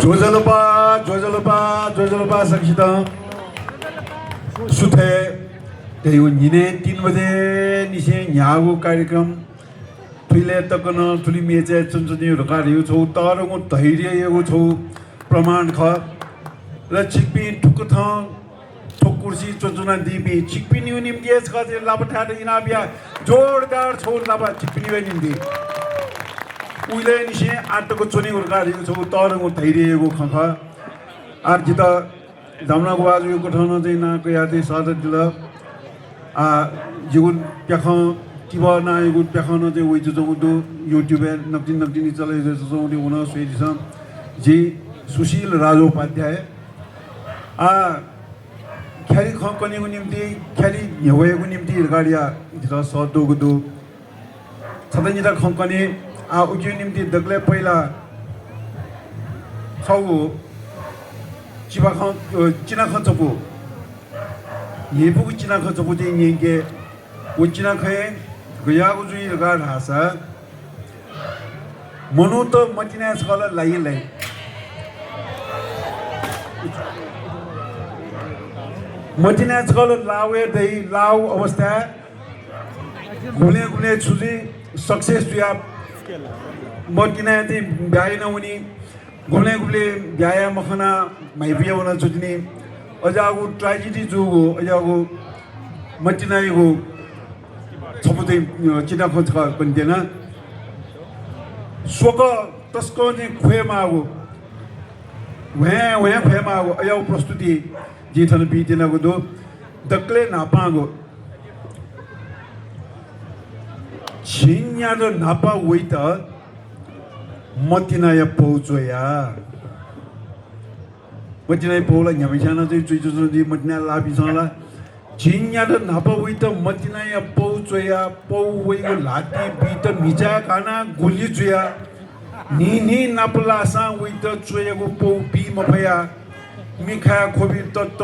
जोजलपा सक्सित सुथे तेयो निने 3 बजे निसे न्यागु कार्यक्रम तुले तकन तुली मेचे चुनचुनी रकारियो छौ तरगु धैर्य यगु छौ प्रमाण ख र चिकपी ठुक थ ठोक कुर्सी चुनचुना दिबी चिकपी न्यू निम्ति छ जे लापठा इनाबिया जोरदार छौ लापा चिकपी न्यू निम्ति उइले निसे आटको चुनी रकारियो छौ तरगु धैर्य यगु खख आर्जित दामना गुवाजु गठन चाहिँ नाको यादे सादर दिल जीवन प्याख किब ना युगुन प्याख न चाहिँ वइ जुजुदु युट्युब नक्दिन चले जसोले हुन सोइदिस जी सुशील राजोपाध्याय ख्याली खकनेको निम्ति ख्याली न्यवएको निम्ति गाडिया दिल सदोगदु छदैनिदा खकने उज्यो निम्ति दगले पहिला छौ चिना खचपु येपुग चिना खचपु चाहिँ निके उ चिना खए गयागु जुइ रगा ढासा मनो त मटिना छला लाइलै मटिना छल लावे दई लाउ अवस्था गुले छुजी सक्सेस जुया मटिना चाहिँ भ्याइ नहुनी गुले भ्याया मखना माइबिया हुन जुझ्ने अजागु ट्रेजेडी जुगु अजागु मटिनाइगु छपुदै चिना खोज कन्देन सोक तस्को ने खुएमागु वे खुएमागु अयाउ प्रस्तुति जिथन बिदिनागु दो दक्ले नापागु छिन्या र नापा वइता मतिनाया पौचोया मतिनाय पौला न्यामिसाना चाहिँ चुइचुजि मतिना लाबिसला छिन्या र नापा वइता मतिनाया पौचोया पौवैको लाती बित मिजा खाना गुली जुया नि नापलासा वइता चोयाको पौ बि मफया मिखा खोबि तत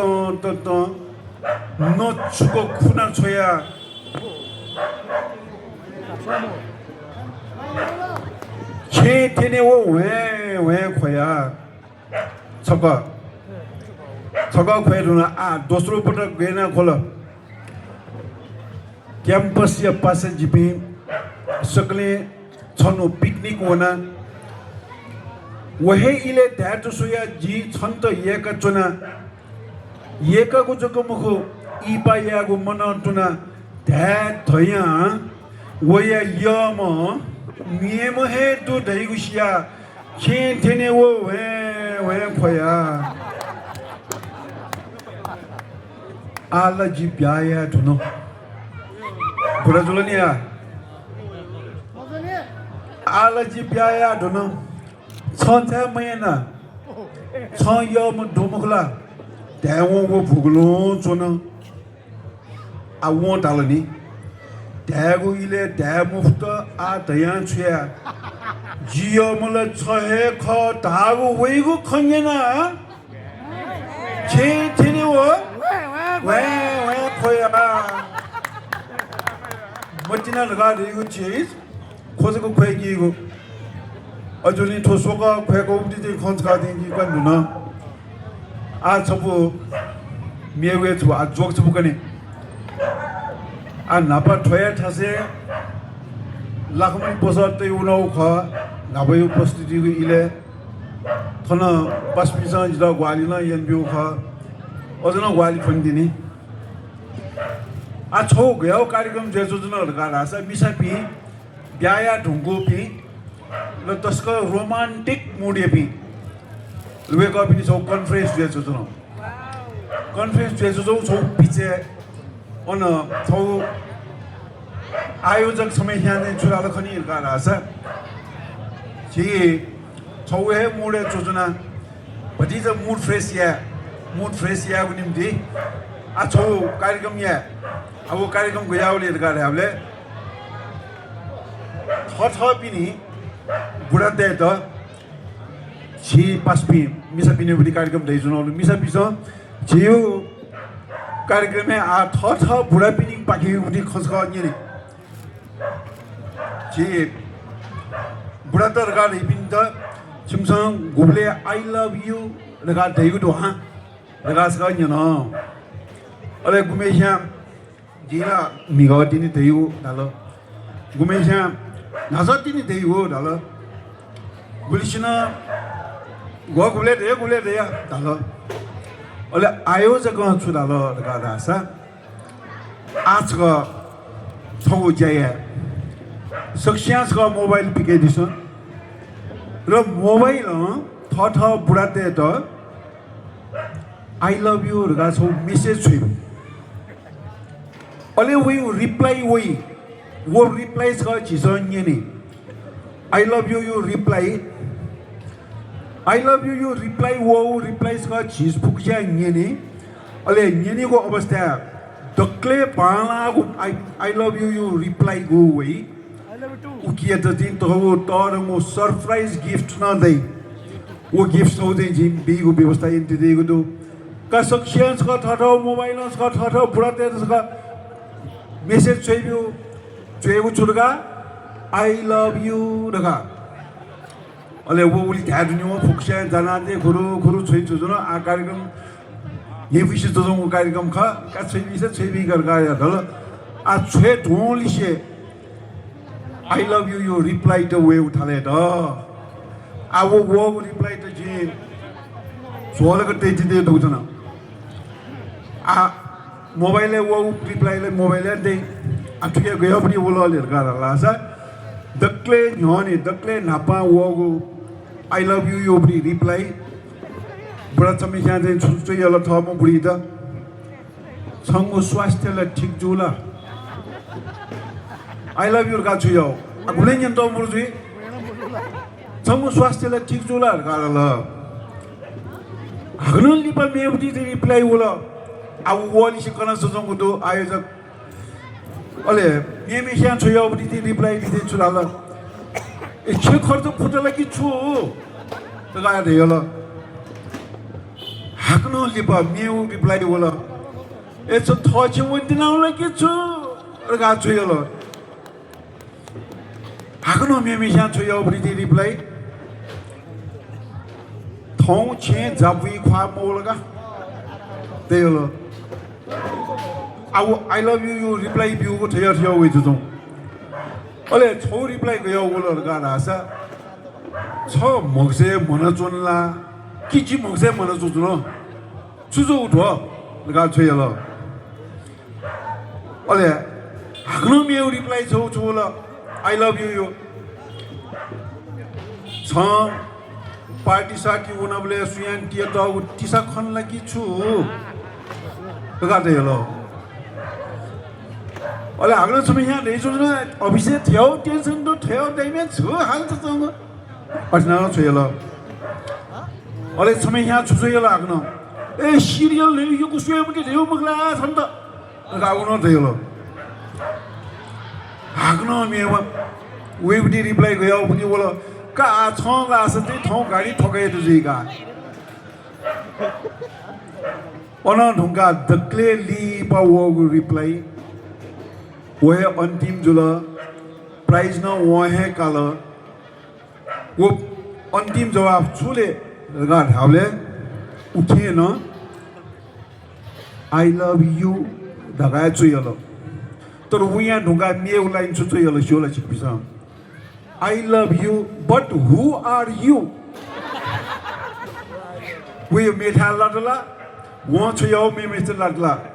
न छुको खुना छोया छे तेने वो वे खोया छका खोइरुना दोस्रो पटक गएन खोल क्याम्पस या पासे जिपी सकले छनु पिकनिक होना वहे इले ध्याटो सोया जी छन् त येका चुना येकाको जको मुखो इपा यागो मन टुना ध्याट धया वया यम नियम हे दु दैगुसिया खे थेने वो वे खोया आला जी ब्याया धुनो कुरा जुलनिया आला जी ब्याया धुनो छन्था मैना छ यम धुमुखला ध्यावो वो भुगलो चोन आवो तालनी ध्यागु इले ध्या मुफ्त दया छुया जियो मल छहे ख धागु वइगु खंगेना छे थिने वो वे खोया मटिना लगा दिगु चीज खोजको खोइगिगु अजुनि ठोसोका खोएको उति चाहिँ खन्चका दिगि कन्दुन छपु मेवे छु जोक छु कने नापा ठोया ठासे लाखमन पोसर तै उनाउ ख नाबै उपस्थिति इले थन पस्पिसा जिला ग्वालिना यनबिउ ख अजना ग्वाली फन्दिनी छौ गयो कार्यक्रम जे योजना रासा मिसापी ब्याया ढुंगो पी ल तस्को रोमान्टिक मुडे पी लुवेक पनि छौ कन्फरेन्स जे योजना कन्फरेन्स जे छौ पिचे अन छौ आयोजक समय यहाँ चुराल खनि रासा छि छौ हे मुडे योजना भति ज मूड फ्रेश या निम्ति छौ कार्यक्रम या अब कार्यक्रम गयाउले गाले छ पिनी बुढा दे त छि पासपी मिसा पिने बुढी कार्यक्रम दै जुनाउनु मिसा पिस छियो कार्यक्रम छ बुढा पिनी पाखी बुढी खसख नि छि बुढा त गाले पिन त 심성 고블레 I love you 내가 대구도 한 내가 서가냐노 어레 구매샤 지라 미가 디니 대구 달러 구매샤 나서 디니 대구 달러 불시나 고 고블레 대야 달러 어레 아요 저거 주달러 내가 다사 아스가 소구제에 석시안스가 모바일 피게디션 그럼 모바일은 더 부라데 더 I love you가 소 메시지 주입 원래 왜 리플라이 왜 리플라이스가 지선이니 I love you reply I love you reply 워 리플라이스가 지스북이야 니니 원래 니니고 어버스타 덕클레 바라고 I love you reply go way o que é de dentro do torno um surprise gift não dei o gift não tem de bigo bigo está entre digo do casaxians का थाथा mobile का थाथा बुरा तेरे का message चाहिए वो चुड़गा I love you रखा अले वो उली ध्यान नहीं वो फुक्शे जाना दे गुरु चाहिए चुड़ना आ कार्यक्रम ये विषय तो जो कार्यक्रम का चाहिए भी कर गाया धल आ चाहिए ढूंढ लिशे I love you reply the way उठाले तो आ वो reply तो जी सोलह करते जितने तो उतना आ मोबाइल है वो reply ले मोबाइल है दे अब तो क्या गया अपनी वो लाले रखा रहा सा दक्ले न्योने दक्ले नापा वो I love you अपनी reply बड़ा समय यहाँ से छुट्टी याला था मो बुरी था संग स्वास्थ्य ला ठीक जोला I love you का चुयो अब बुलेंगे तो मुर्जी संग स्वास्थ्य ला ठीक जोला काला अगनल लिपा में उठी थी रिप्लाई बोला अब वो निश्चित करना सोचूं को तो आयोजक अले ये मिशन चुयो उठी थी रिप्लाई भी चुला ला इच्छे खर्च फुटा लगी चु तो क्या है याला अगनल लिपा में रिप्लाई बोला ऐसा थोड़ी वो दिन आउला की चु और क्या चुयो ला अगनो में मिशन चुयो उठी थी रिप्लाई थों चे जाबुई ख्वाब मोलगा देलो अब I love you reply भी वो ठहर हुए तो अले छो reply गया वो लड़का रासा छो मगसे मना चुनला किची मगसे मना चुनो चुजो उठो लगा छेलो अले अगनो में reply छो छोला I love you छो पार्टी साथी उन्होंने सुयान किया तो वो टीसा खन लगी चु लगाते हैं लोग और अगले समय यहाँ नहीं सोचना अभी से थे टेंशन तो थे नहीं में छो हाल तो तो और ना छो लोग और समय यहाँ छो ये लोग अगनो ए सीरियल ले यो कुछ ये मुझे देव मगला संता लगाऊँ थे लोग अगनो में वो भी रिप्लाई गया वो भी बोला का छांग आसते थों गाड़ी ठोके तो जीगा ओना ढूंगा दक्ले ली पा वो रिप्लाई वो है अंतिम जुला प्राइज ना वो है काला वो अंतिम जवाब चुले लगा ढावले उठे ना I love you दगाए चुयलो तो वो यहाँ ढूंगा मिये उलाइन चुयलो शोला चिकपिसा I love you, but who are you? We meet Haladala, want to yo me Mr. Ladla.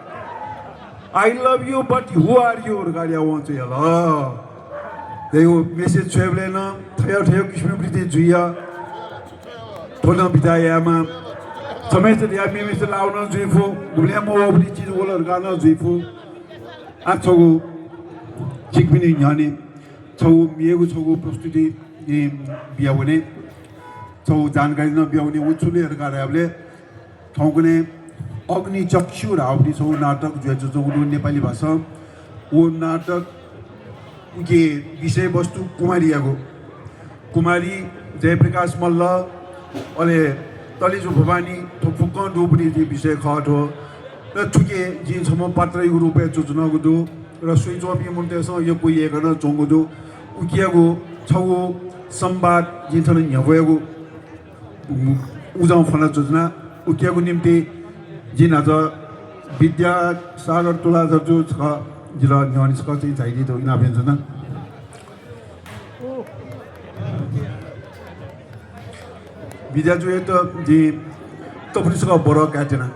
I love you, but who are you? Galia want to yellow. They will message traveler, Tayo Kishmiti Juya, Tona Pitayama, Semester the Ami Mr. Launa Zifu, William Oblichi, Wolagana Zifu, Atogo, Chickmini Yani. छो मियेगु छोगु प्रस्तुति ये बियावने छो जानकारी न बियावने वो चुले रगारे आपले थोंगने अग्नि चक्षु rowdy छो नाटक जो जो नेपाली भाषा वो नाटक के विषय वस्तु कुमारी जयप्रकाश मल्ल अले तलेजु भवानी थोफुकन रूपनी विषय खटो र ठुके जिन छम पात्र रूपे जोजना गुदु र सुइजोबी मुन्तेसो यो कोई एकन जोंगुदु उकियागु छगु संवाद जिथन यवेगु उजाउँ फना जोजना उकियाको निम्ति जिन आज विद्यासागर तुला जर्जु छ जिल न्यानिस क चाहिँ चाहिए त इना व्यञ्जन विद्याजु त जी तपुलिसक बरो काटेना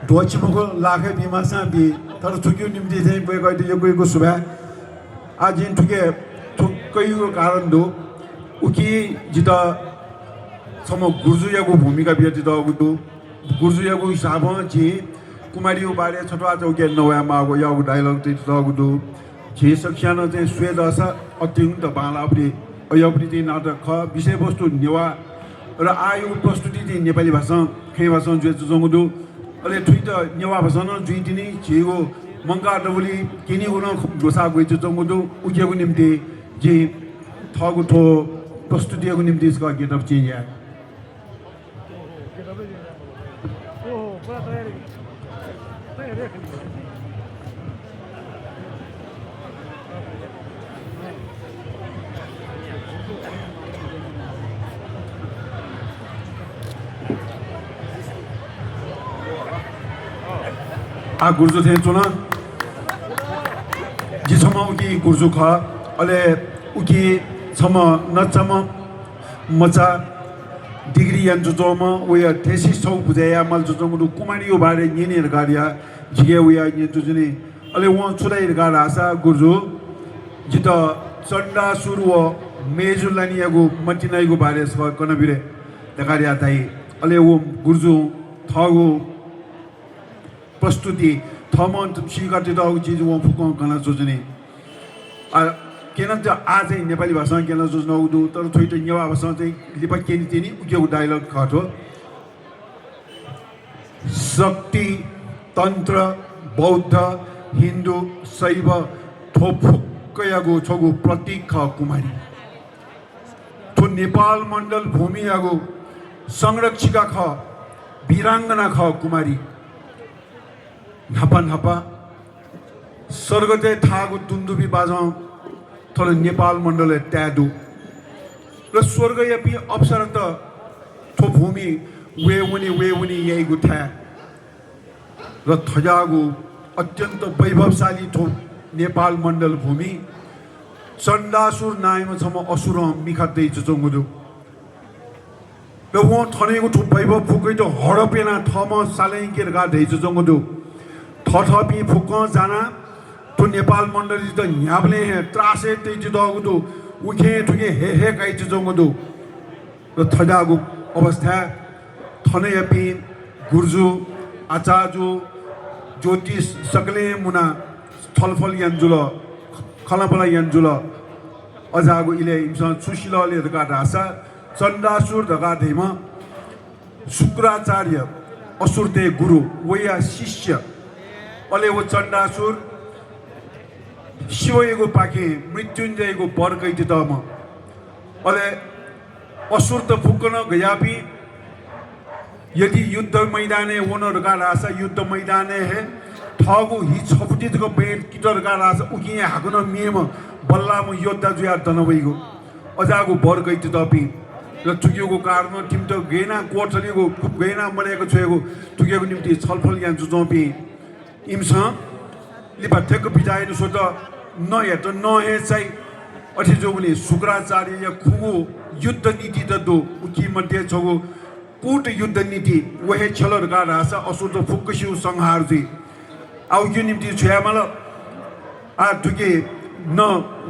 दोचिमको लाखे बिमासा बि तर ठुक्यो निम्ति चाहिँ गएको यो गएको सुभा आज जिन ठुक्कैको कारण दो उकी जित सम गुर्जुयाको भूमिका व्यतीत दो गुर्जुयाको हिसाब जे कुमारीको बारे छोटो आज के नया मागो याको डायलग चाहिँ दगु दो जे सक्षान चाहिँ स्वेद असा अत्यन्त बालापले अयपरि चाहिँ नाटक ख विषयवस्तु नेवा र आयो प्रस्तुति चाहिँ नेपाली भाषा खे भाषा जुए जंगुदु अले ठुइ त नेवा भाषा न जुइ दिने जेगो मंगा डबली किनी उन दोसा गइ जंगुदु उकेको निम्ति जे थगु थो प्रस्तुतिको निम्ति यसको गेटअप चेन्ज या आ गुर्जु थे चुना जिसम उकी गुर्जु ख अले उकी सम नचम मचा डिग्री यान जुजोम उया थेसिस छौ बुझाया मल जुजोम दु कुमारीयो बारे निनेर गाडिया जिगे उया नि जुजुने अले व छुराइ गा रासा गुर्जु जित चण्डा सुरु मेजुलानियागु मटिनाइगु बारे छ कनबिरे तगारिया ताई अले वो गुर्जु थगु प्रस्तुति थमन सिगाटे दउ चिज व फुक कना जोजने आ केन त आज नेपाली भाषा केन जोजन उदु तर थोइ त नेवा भाषा चाहिँ लिपा केनी तेनी उकेको डायलग खटो शक्ति तन्त्र बौद्ध हिन्दू शैव थोफुक्कयागु छगु प्रतीक ख कुमारी थो नेपाल मण्डल भूमियागु संरक्षिका ख वीरांगना ख कुमारी नापा स्वर्गते थागु दुन्दुबी बाजाउँ थोर नेपाल मण्डल ट्यादु र स्वर्गयपि अवसर त थो भूमि वे उनी यही गुठा र थजागु अत्यन्त वैभवशाली थो नेपाल मण्डल भूमि चण्डासुर नायमा छम असुर मिखादै चुचुङुदु र वहाँ थनेको थो वैभव फुकै त हडपेना थम सालैकेर गा दै चुचुङुदु थथपि फुक जाना तो नेपाल मण्डली त न्याबले हे त्रासे तेज दगुदु उखे ठुके हे काइ जंगुदु र थडागु अवस्था थनेयपि गुर्जु आचाजु ज्योतिष सकले मुना थलफल यन्जुल खलपला यन्जुल अजागु इले इमस सुशीलले दगा रासा चण्डासुर दगा धेम शुक्राचार्य असुरते गुरु वया शिष्य अले वो चण्डासुर शिवयको पाखे मृत्युञ्जयको बर्कै तम अले असुर त फुक्कन गयापि यदि युद्ध मैदाने वनर का रासा युद्ध मैदाने है थगु हि छपुटिको बेट किटर का रासा उकिया हाकुन मेम बल्लाम योद्धा जुया दनवैगो अजागु बर्कै तपि र तुगेको कारण टिम त गेना कोठलीको गेना मरेको छेगो तुगेको निम्ति छलफल या जुजोपि इम्स लिपाथेको बिजाइनु सोत नहे त नहे चाहिँ अथि जोगुले शुक्राचार्य या खुगु युद्ध नीति त दो उकी मध्ये छगु कूट युद्ध नीति वहे छलर गा रासा असुर त फुक्कसिउ संहार जी आउ यो निम्ति छयामल आ दुके न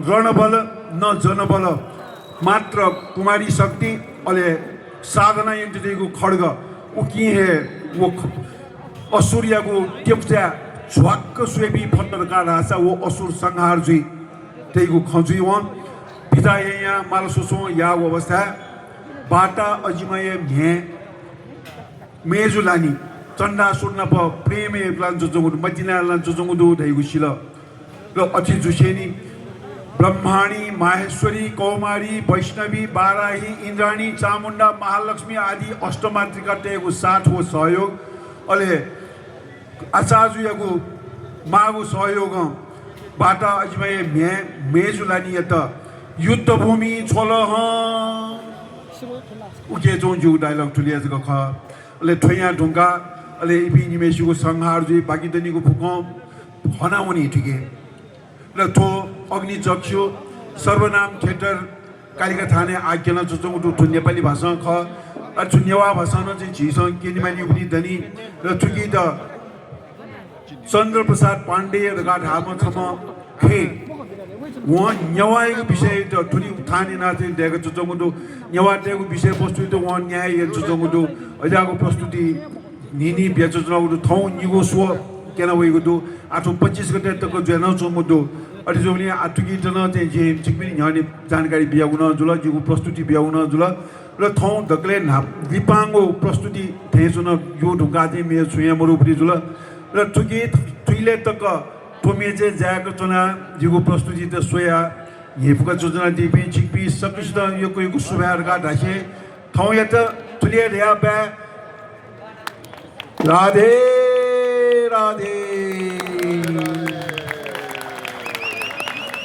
रणबल न जनबल मात्र कुमारी शक्ति अले साधना यन्त्रको खड्ग उकी हे वो असुरियाको टेप्चा झ्वाक्क सुएपी फटरका रासा वो असुर संहार जुई त्यहीको खजुई वन विदाय यहाँ मालसोसो या अवस्था बाटा अजिमय भे मेजुलानी चण्डासुर नप प्रेम लान्चो जंगुदु मजिना लान्चो जंगुदु धैगु शिल र अथि जुसेनी ब्रह्माणी माहेश्वरी कौमारी वैष्णवी बाराही इन्द्राणी चामुण्डा महालक्ष्मी आदि अष्टमातृका टेगु साथ हो सहयोग अले आचार्यको मागु सहयोग बाटा अजमय मेजुलानी त युद्ध भूमि छोलो ह उके जोन जु डायलॉग तुलिया जको ख ले ठोया ढुंगा ले इपि निमेशुको संहार जुइ बाकी दनीको फुकौ हनाउनी ठिके र थो अग्नि जक्षु सर्वनाम थिएटर कालिका थाने आज्ञा जुजोङ उठु नेपाली भाषा ख नेवा भाषा चाहिँ झिसँग केनिमानी उनी धनी र ठुकी द चन्द्र प्रसाद पाण्डे रगाट हामा छम खे वहाँ नेवाएको विषय त ठुली थाने नाथे देको जुजोङडु नेवाटेको विषय वस्तु त वहाँ न्याय जुजोङडु अजाको प्रस्तुति निनी बेचुजनाउडु थौ निगो सो केना वेगुडु आठो 25 गते तक जेना चोमुडु अरि जोनी आठुकी जन चाहिँ जे चिकमिनी न्याने जानकारी बियाउन जुल जिगु प्रस्तुति बियाउन जुल र थौ दक्ले दिपाङो प्रस्तुति थेजुन यो ढुङ्गा चाहिँ मे छुया मरुपरि जुल र ठुकी तुइले तक टोमेजे जाको चना जिगु प्रस्तुति त सोया हेफुका योजना दिपि चिकपि सकिस्त यो कोइको सुभारका ढासे थौ या त तुलिया ल्या बा राधे राधे